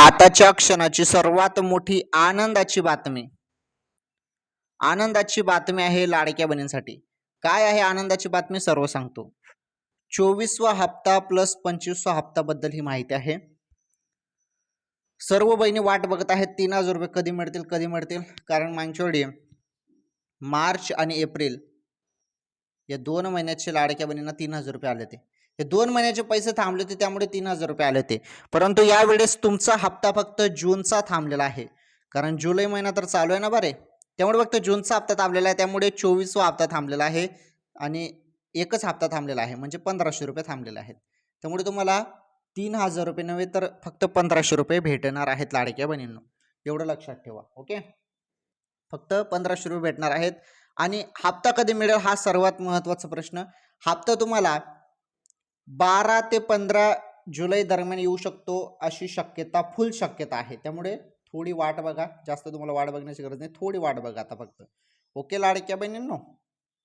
आताच्या क्षणाची सर्वात मोठी आनंदाची बातमी आहे लाडक्या बहिणींसाठी. काय आहे आनंदाची बातमी सर्व सांगतो. 24वा हप्ता प्लस 25वा हप्ता बद्दल ही माहिती आहे. सर्व बहिणी वाट बघत आहेत 3000 रुपये कधी मिळतील. कारण मागच्या वेळी मार्च आणि एप्रिल या 2 महिन्याचे लाडक्या बहिणींना 3000 रुपये आले होते. हे 2 महिन्याचे पैसे थांबले होते त्यामुळे 3000 रुपये आले होते. परंतु यावेळेस तुमचा हप्ता फक्त जूनचा थांबलेला आहे. कारण जुलै महिना तर चालू आहे ना बरे, त्यामुळे फक्त जूनचा हप्ता थांबलेला आहे. त्यामुळे 24वा हप्ता थांबलेला आहे आणि एकच हप्ता थांबलेला आहे म्हणजे 1500 रुपये थांबलेले आहेत. त्यामुळे तुम्हाला 3000 रुपये नव्हे तर फक्त 1500 रुपये भेटणार आहेत लाडक्या बहिणींनो. एवढं लक्षात ठेवा. ओके, फक्त 1500 रुपये भेटणार आहेत. आणि हप्ता कधी मिळेल हा सर्वात महत्त्वाचा प्रश्न. हप्ता तुम्हाला 12 ते 15 जुलै दरम्यान येऊ शकतो अशी शक्यता, फुल शक्यता आहे. त्यामुळे थोडी वाट बघा, जास्त तुम्हाला वाट बघण्याची गरज नाही, थोडी वाट बघा आता फक्त. ओके लाडक्या बहिणींनो.